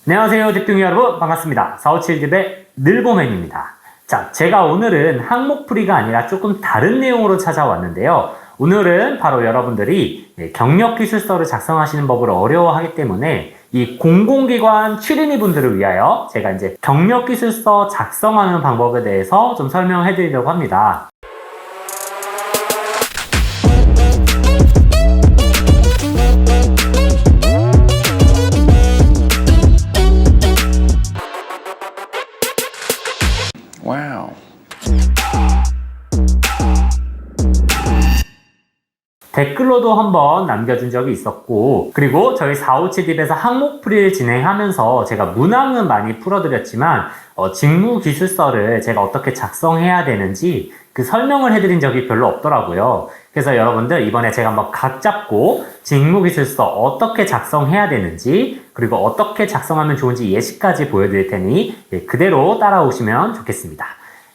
안녕하세요, 댁둥이 여러분. 반갑습니다. 457집의 늘보맨입니다. 자, 제가 오늘은 항목풀이가 아니라 조금 다른 내용으로 찾아왔는데요. 오늘은 바로 여러분들이 경력기술서를 작성하시는 법을 어려워하기 때문에 이 공공기관 출인이 분들을 위하여 제가 이제 경력기술서 작성하는 방법에 대해서 좀 설명해 드리려고 합니다. 와우. 댓글로도 한번 남겨준 적이 있었고, 그리고 저희 457딥에서 항목풀이를 진행하면서 제가 문항은 많이 풀어드렸지만 직무기술서를 제가 어떻게 작성해야 되는지 그 설명을 해드린 적이 별로 없더라고요. 그래서 여러분들 이번에 제가 한번 각 잡고 직무기술서 어떻게 작성해야 되는지, 그리고 어떻게 작성하면 좋은지 예시까지 보여드릴 테니 그대로 따라오시면 좋겠습니다.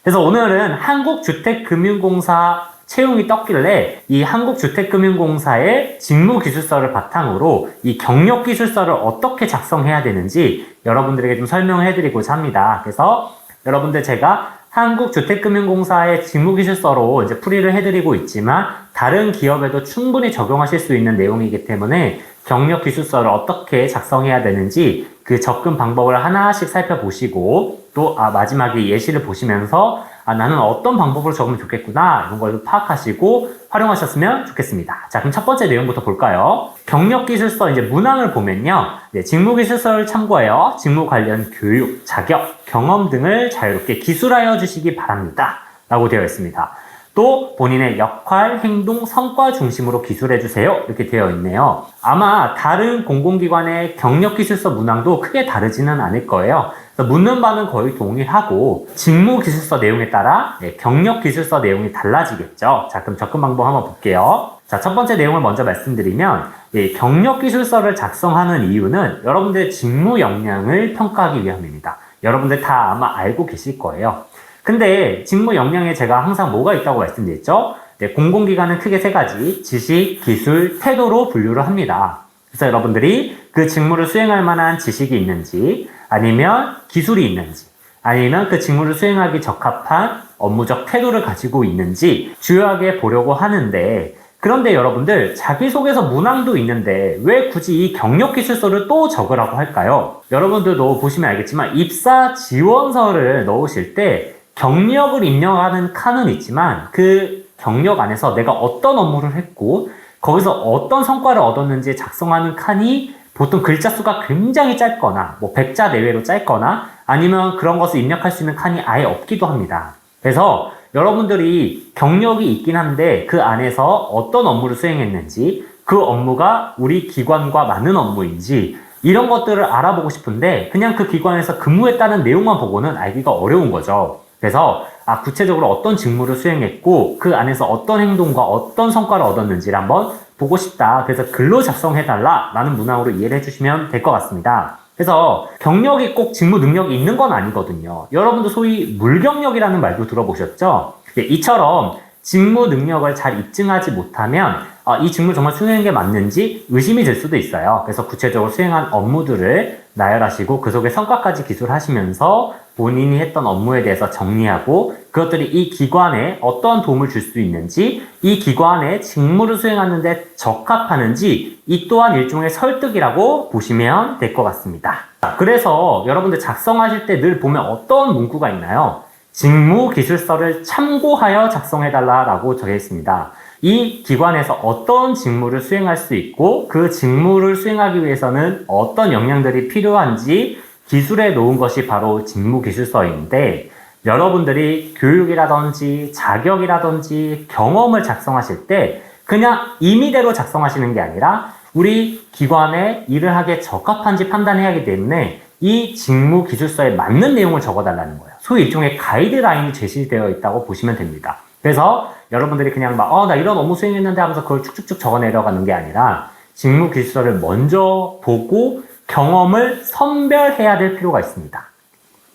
그래서 오늘은 한국주택금융공사 채용이 떴길래 이 한국주택금융공사의 직무기술서를 바탕으로 이 경력기술서를 어떻게 작성해야 되는지 여러분들에게 좀 설명을 해드리고자 합니다. 그래서 여러분들 제가 한국주택금융공사의 직무기술서로 이제 풀이를 해드리고 있지만 다른 기업에도 충분히 적용하실 수 있는 내용이기 때문에 경력기술서를 어떻게 작성해야 되는지 그 접근 방법을 하나씩 살펴보시고 또 마지막에 예시를 보시면서 나는 어떤 방법으로 적으면 좋겠구나 이런 걸 파악하시고 활용하셨으면 좋겠습니다. 자, 그럼 첫 번째 내용부터 볼까요? 경력기술서 이제 문항을 보면요, 직무기술서를 참고하여 직무 관련 교육, 자격, 경험 등을 자유롭게 기술하여 주시기 바랍니다 라고 되어 있습니다. 또 본인의 역할, 행동, 성과 중심으로 기술해주세요 이렇게 되어 있네요. 아마 다른 공공기관의 경력기술서 문항도 크게 다르지는 않을 거예요. 묻는 바는 거의 동일하고 직무기술서 내용에 따라 경력기술서 내용이 달라지겠죠. 자, 그럼 접근 방법 한번 볼게요. 자, 첫 번째 내용을 먼저 말씀드리면 경력기술서를 작성하는 이유는 여러분들의 직무 역량을 평가하기 위함입니다. 여러분들 다 아마 알고 계실 거예요. 근데 직무 역량에 제가 항상 뭐가 있다고 말씀드렸죠? 공공기관은 크게 세 가지, 지식, 기술, 태도로 분류를 합니다. 그래서 여러분들이 그 직무를 수행할 만한 지식이 있는지, 아니면 기술이 있는지, 아니면 그 직무를 수행하기 적합한 업무적 태도를 가지고 있는지 주요하게 보려고 하는데, 그런데 여러분들 자기소개서 문항도 있는데 왜 굳이 이 경력기술서를 또 적으라고 할까요? 여러분들도 보시면 알겠지만 입사 지원서를 넣으실 때 경력을 입력하는 칸은 있지만 그 경력 안에서 내가 어떤 업무를 했고 거기서 어떤 성과를 얻었는지 작성하는 칸이 보통 글자 수가 굉장히 짧거나 100자 내외로 짧거나 아니면 그런 것을 입력할 수 있는 칸이 아예 없기도 합니다. 그래서 여러분들이 경력이 있긴 한데 그 안에서 어떤 업무를 수행했는지, 그 업무가 우리 기관과 맞는 업무인지 이런 것들을 알아보고 싶은데 그냥 그 기관에서 근무했다는 내용만 보고는 알기가 어려운 거죠. 그래서 구체적으로 어떤 직무를 수행했고 그 안에서 어떤 행동과 어떤 성과를 얻었는지를 한번 보고 싶다. 그래서 글로 작성해달라 라는 문항으로 이해를 해주시면 될 것 같습니다. 그래서 경력이 꼭 직무 능력이 있는 건 아니거든요. 여러분도 소위 물경력이라는 말도 들어보셨죠? 이처럼 직무 능력을 잘 입증하지 못하면 이 직무 정말 수행한 게 맞는지 의심이 들 수도 있어요. 그래서 구체적으로 수행한 업무들을 나열하시고 그 속에 성과까지 기술하시면서 본인이 했던 업무에 대해서 정리하고 그것들이 이 기관에 어떤 도움을 줄 수 있는지, 이 기관의 직무를 수행하는 데 적합하는지 이 또한 일종의 설득이라고 보시면 될 것 같습니다. 그래서 여러분들 작성하실 때 늘 보면 어떤 문구가 있나요? 직무기술서를 참고하여 작성해달라고 적혀 있습니다. 이 기관에서 어떤 직무를 수행할 수 있고 그 직무를 수행하기 위해서는 어떤 역량들이 필요한지 기술해 놓은 것이 바로 직무기술서인데, 여러분들이 교육이라든지 자격이라든지 경험을 작성하실 때 그냥 임의대로 작성하시는 게 아니라 우리 기관에 일을 하기에 적합한지 판단해야 하기 때문에 이 직무기술서에 맞는 내용을 적어달라는 거예요. 소위 일종의 가이드라인이 제시되어 있다고 보시면 됩니다. 그래서 여러분들이 그냥 나 이런 업무 수행했는데 하면서 그걸 쭉쭉쭉 적어 내려가는 게 아니라 직무기술서를 먼저 보고 경험을 선별해야 될 필요가 있습니다.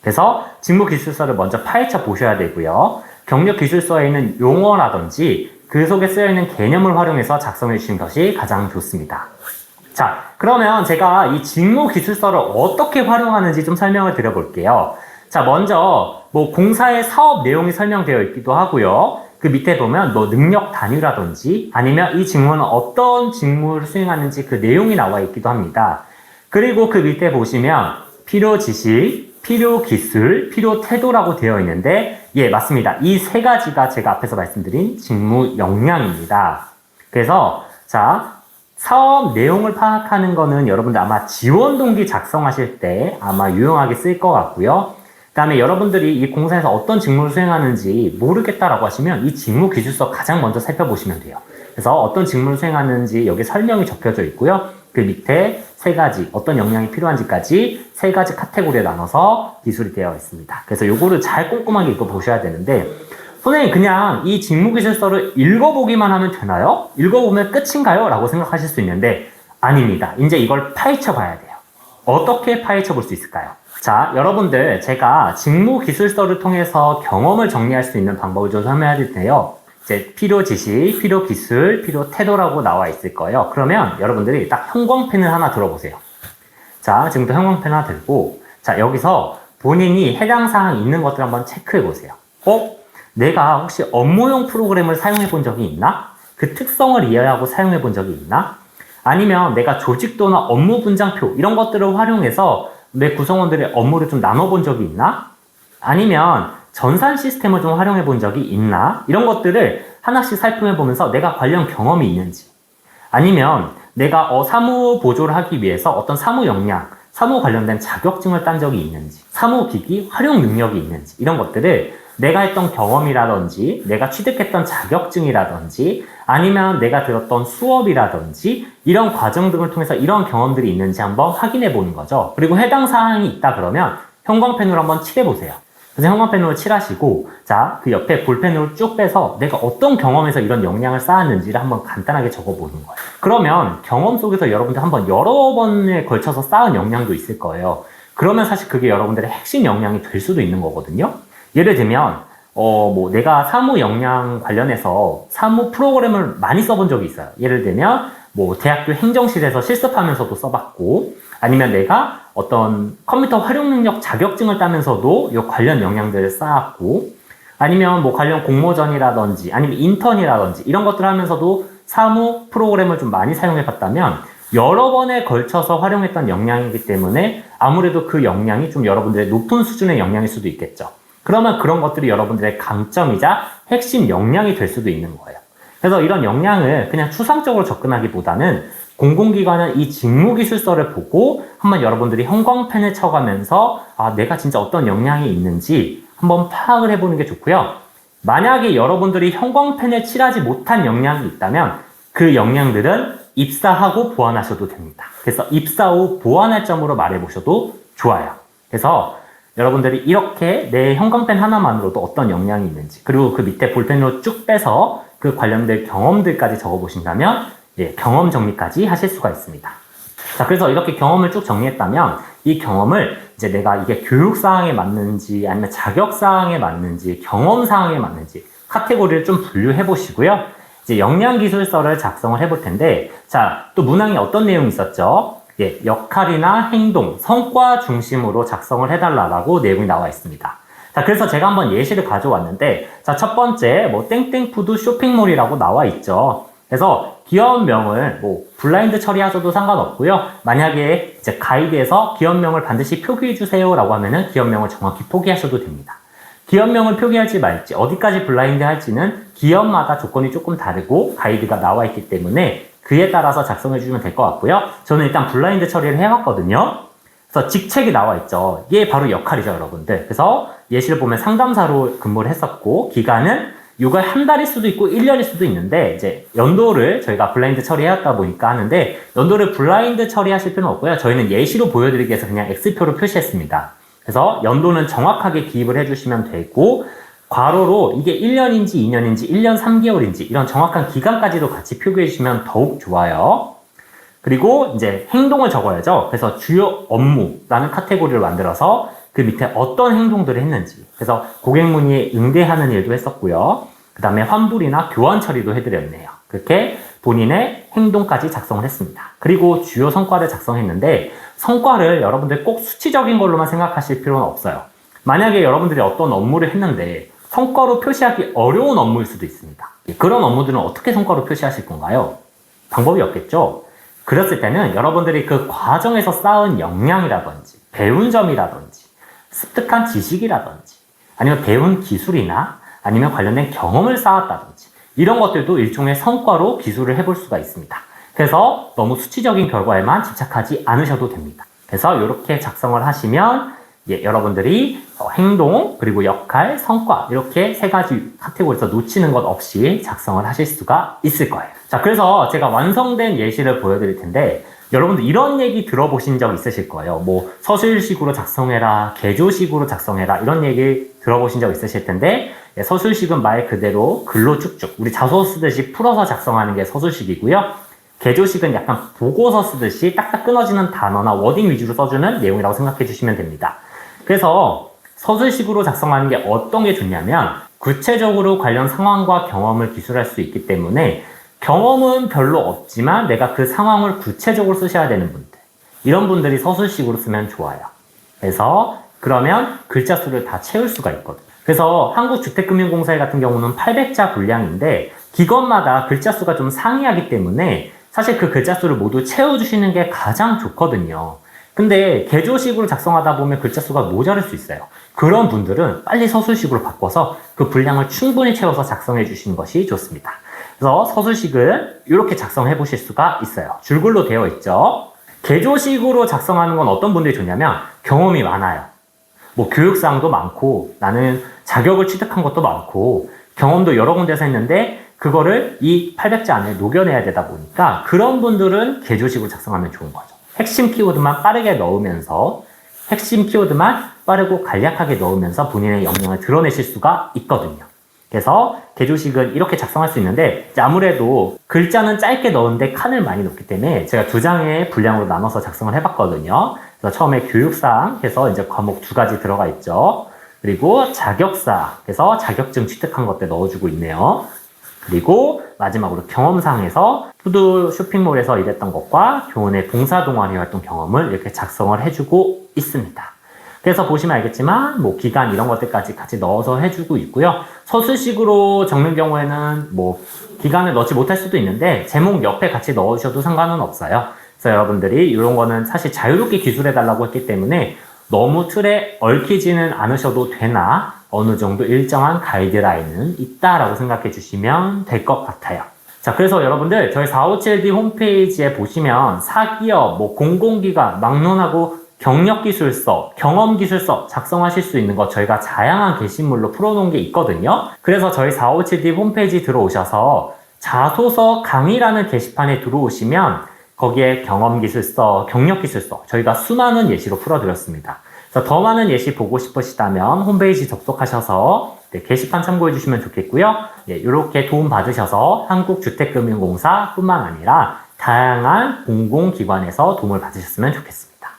그래서 직무기술서를 먼저 파헤쳐 보셔야 되고요. 경력기술서에 있는 용어라든지 그 속에 쓰여있는 개념을 활용해서 작성해 주시는 것이 가장 좋습니다. 자, 그러면 제가 이 직무기술서를 어떻게 활용하는지 좀 설명을 드려볼게요. 자, 먼저 뭐 공사의 사업 내용이 설명되어 있기도 하고요. 그 밑에 보면 뭐 능력 단위라든지 아니면 이 직무는 어떤 직무를 수행하는지 그 내용이 나와 있기도 합니다. 그리고 그 밑에 보시면 필요 지식, 필요 기술, 필요 태도라고 되어 있는데 예, 맞습니다. 이 세 가지가 제가 앞에서 말씀드린 직무 역량입니다. 그래서 자, 사업 내용을 파악하는 거는 여러분들 아마 지원 동기 작성하실 때 아마 유용하게 쓸 것 같고요. 그 다음에 여러분들이 이 공사에서 어떤 직무를 수행하는지 모르겠다라고 하시면 이 직무 기술서 가장 먼저 살펴보시면 돼요. 그래서 어떤 직무를 수행하는지 여기 설명이 적혀져 있고요. 그 밑에 세 가지, 어떤 역량이 필요한지까지 세 가지 카테고리에 나눠서 기술이 되어 있습니다. 그래서 요거를 잘 꼼꼼하게 읽어보셔야 되는데 선생님 그냥 이 직무기술서를 읽어보기만 하면 되나요? 읽어보면 끝인가요? 라고 생각하실 수 있는데 아닙니다. 이제 이걸 파헤쳐 봐야 돼요. 어떻게 파헤쳐 볼 수 있을까요? 자, 여러분들 제가 직무기술서를 통해서 경험을 정리할 수 있는 방법을 좀 설명해 드릴 텐데요. 이제 필요 지식, 필요 기술, 필요 태도라고 나와 있을 거예요. 그러면 여러분들이 딱 형광펜을 하나 들어보세요. 자, 지금부터 형광펜 하나 들고 자, 여기서 본인이 해당 사항 있는 것들 한번 체크해 보세요. 내가 혹시 업무용 프로그램을 사용해 본 적이 있나? 그 특성을 이해하고 사용해 본 적이 있나? 아니면 내가 조직도나 업무 분장표 이런 것들을 활용해서 내 구성원들의 업무를 좀 나눠본 적이 있나? 아니면 전산 시스템을 좀 활용해 본 적이 있나? 이런 것들을 하나씩 살펴해 보면서 내가 관련 경험이 있는지 아니면 내가 사무 보조를 하기 위해서 어떤 사무 역량, 사무 관련된 자격증을 딴 적이 있는지 사무기기 활용 능력이 있는지 이런 것들을 내가 했던 경험이라든지 내가 취득했던 자격증이라든지 아니면 내가 들었던 수업이라든지 이런 과정 등을 통해서 이런 경험들이 있는지 한번 확인해 보는 거죠. 그리고 해당 사항이 있다 그러면 형광펜으로 한번 칠해 보세요. 그래서 형광펜으로 칠하시고 자, 그 옆에 볼펜으로 쭉 빼서 내가 어떤 경험에서 이런 역량을 쌓았는지를 한번 간단하게 적어보는 거예요. 그러면 경험 속에서 여러분들 한번 여러 번에 걸쳐서 쌓은 역량도 있을 거예요. 그러면 사실 그게 여러분들의 핵심 역량이 될 수도 있는 거거든요. 예를 들면 내가 사무 역량 관련해서 사무 프로그램을 많이 써본 적이 있어요. 예를 들면 대학교 행정실에서 실습하면서도 써봤고 아니면 내가 어떤 컴퓨터 활용 능력 자격증을 따면서도 이 관련 역량들을 쌓았고 아니면 관련 공모전이라든지 아니면 인턴이라든지 이런 것들을 하면서도 사무 프로그램을 좀 많이 사용해 봤다면 여러 번에 걸쳐서 활용했던 역량이기 때문에 아무래도 그 역량이 좀 여러분들의 높은 수준의 역량일 수도 있겠죠. 그러면 그런 것들이 여러분들의 강점이자 핵심 역량이 될 수도 있는 거예요. 그래서 이런 역량을 그냥 추상적으로 접근하기보다는 공공기관은 이 직무기술서를 보고 한번 여러분들이 형광펜을 쳐가면서 내가 진짜 어떤 역량이 있는지 한번 파악을 해보는 게 좋고요. 만약에 여러분들이 형광펜을 칠하지 못한 역량이 있다면 그 역량들은 입사하고 보완하셔도 됩니다. 그래서 입사 후 보완할 점으로 말해보셔도 좋아요. 그래서 여러분들이 이렇게 내 형광펜 하나만으로도 어떤 역량이 있는지 그리고 그 밑에 볼펜으로 쭉 빼서 그 관련된 경험들까지 적어보신다면 경험 정리까지 하실 수가 있습니다. 자, 그래서 이렇게 경험을 쭉 정리했다면 이 경험을 이제 내가 이게 교육사항에 맞는지 아니면 자격사항에 맞는지 경험사항에 맞는지 카테고리를 좀 분류해 보시고요. 이제 역량기술서를 작성을 해볼 텐데 자, 또 문항에 어떤 내용이 있었죠? 역할이나 행동, 성과 중심으로 작성을 해달라고 내용이 나와 있습니다. 자, 그래서 제가 한번 예시를 가져왔는데, 자, 첫 번째, 땡땡푸드 쇼핑몰이라고 나와 있죠. 그래서 기업명을 블라인드 처리하셔도 상관없고요. 만약에 이제 가이드에서 기업명을 반드시 표기해주세요 라고 하면은 기업명을 정확히 표기하셔도 됩니다. 기업명을 표기할지 말지, 어디까지 블라인드 할지는 기업마다 조건이 조금 다르고 가이드가 나와 있기 때문에 그에 따라서 작성해 주시면 될 것 같고요. 저는 일단 블라인드 처리를 해봤거든요. 그래서 직책이 나와 있죠. 이게 바로 역할이죠, 여러분들. 그래서 예시를 보면 상담사로 근무를 했었고, 기간은 6월 한 달일 수도 있고 1년일 수도 있는데 이제 연도를 저희가 블라인드 처리해왔다 보니까 하는데 연도를 블라인드 처리하실 필요는 없고요. 저희는 예시로 보여드리기 위해서 그냥 X표로 표시했습니다. 그래서 연도는 정확하게 기입을 해주시면 되고 괄호로 이게 1년인지 2년인지 1년 3개월인지 이런 정확한 기간까지도 같이 표기해 주시면 더욱 좋아요. 그리고 이제 행동을 적어야죠. 그래서 주요 업무라는 카테고리를 만들어서 그 밑에 어떤 행동들을 했는지 그래서 고객 문의에 응대하는 일도 했었고요. 그 다음에 환불이나 교환 처리도 해드렸네요. 그렇게 본인의 행동까지 작성을 했습니다. 그리고 주요 성과를 작성했는데 성과를 여러분들 꼭 수치적인 걸로만 생각하실 필요는 없어요. 만약에 여러분들이 어떤 업무를 했는데 성과로 표시하기 어려운 업무일 수도 있습니다. 그런 업무들은 어떻게 성과로 표시하실 건가요? 방법이 없겠죠? 그랬을 때는 여러분들이 그 과정에서 쌓은 역량이라든지 배운 점이라든지 습득한 지식이라든지 아니면 배운 기술이나 아니면 관련된 경험을 쌓았다든지 이런 것들도 일종의 성과로 기술을 해볼 수가 있습니다. 그래서 너무 수치적인 결과에만 집착하지 않으셔도 됩니다. 그래서 이렇게 작성을 하시면 여러분들이 행동, 그리고 역할, 성과 이렇게 세 가지 카테고리에서 놓치는 것 없이 작성을 하실 수가 있을 거예요. 자, 그래서 제가 완성된 예시를 보여드릴 텐데 여러분들 이런 얘기 들어보신 적 있으실 거예요. 뭐 서술식으로 작성해라, 개조식으로 작성해라 이런 얘기 들어보신 적 있으실 텐데 서술식은 말 그대로 글로 쭉쭉 우리 자소 쓰듯이 풀어서 작성하는 게 서술식이고요. 개조식은 약간 보고서 쓰듯이 딱딱 끊어지는 단어나 워딩 위주로 써주는 내용이라고 생각해 주시면 됩니다. 그래서 서술식으로 작성하는 게 어떤 게 좋냐면 구체적으로 관련 상황과 경험을 기술할 수 있기 때문에 경험은 별로 없지만 내가 그 상황을 구체적으로 쓰셔야 되는 분들 이런 분들이 서술식으로 쓰면 좋아요. 그래서 그러면 글자 수를 다 채울 수가 있거든요. 그래서 한국주택금융공사일 같은 경우는 800자 분량인데 기관마다 글자 수가 좀 상이하기 때문에 사실 그 글자 수를 모두 채워주시는 게 가장 좋거든요. 근데 개조식으로 작성하다 보면 글자 수가 모자랄 수 있어요. 그런 분들은 빨리 서술식으로 바꿔서 그 분량을 충분히 채워서 작성해 주시는 것이 좋습니다. 그래서 서술식을 이렇게 작성해 보실 수가 있어요. 줄글로 되어 있죠. 개조식으로 작성하는 건 어떤 분들이 좋냐면 경험이 많아요. 뭐 교육사항도 많고 나는 자격을 취득한 것도 많고 경험도 여러 군데서 했는데 그거를 이 800자 안에 녹여내야 되다 보니까 그런 분들은 개조식으로 작성하면 좋은 거죠. 핵심 키워드만 빠르게 넣으면서 핵심 키워드만 빠르고 간략하게 넣으면서 본인의 역량을 드러내실 수가 있거든요. 그래서 개조식은 이렇게 작성할 수 있는데 아무래도 글자는 짧게 넣었는데 칸을 많이 넣기 때문에 제가 2장의 분량으로 나눠서 작성을 해봤거든요. 그래서 처음에 교육사항 해서 이제 과목 2가지 들어가 있죠. 그리고 자격사항 해서 자격증 취득한 것들 넣어주고 있네요. 그리고 마지막으로 경험사항에서 푸드 쇼핑몰에서 일했던 것과 교원의 봉사동아리 활동 경험을 이렇게 작성을 해주고 있습니다. 그래서 보시면 알겠지만 뭐 기간 이런 것들까지 같이 넣어서 해주고 있고요. 서술식으로 적는 경우에는 뭐 기간을 넣지 못할 수도 있는데 제목 옆에 같이 넣으셔도 상관은 없어요. 그래서 여러분들이 이런 거는 사실 자유롭게 기술해달라고 했기 때문에 너무 틀에 얽히지는 않으셔도 되나 어느 정도 일정한 가이드라인은 있다라고 생각해 주시면 될 것 같아요. 자, 그래서 여러분들 저희 457D 홈페이지에 보시면 사기업, 뭐 공공기관, 막론하고 경력기술서, 경험기술서 작성하실 수 있는 거 저희가 다양한 게시물로 풀어놓은 게 있거든요. 그래서 저희 457D 홈페이지 들어오셔서 자소서 강의라는 게시판에 들어오시면 거기에 경험기술서, 경력기술서 저희가 수많은 예시로 풀어드렸습니다. 그래서 더 많은 예시 보고 싶으시다면 홈페이지 접속하셔서 게시판 참고해 주시면 좋겠고요. 이렇게 도움 받으셔서 한국주택금융공사 뿐만 아니라 다양한 공공기관에서 도움을 받으셨으면 좋겠습니다.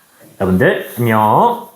여러분들 안녕.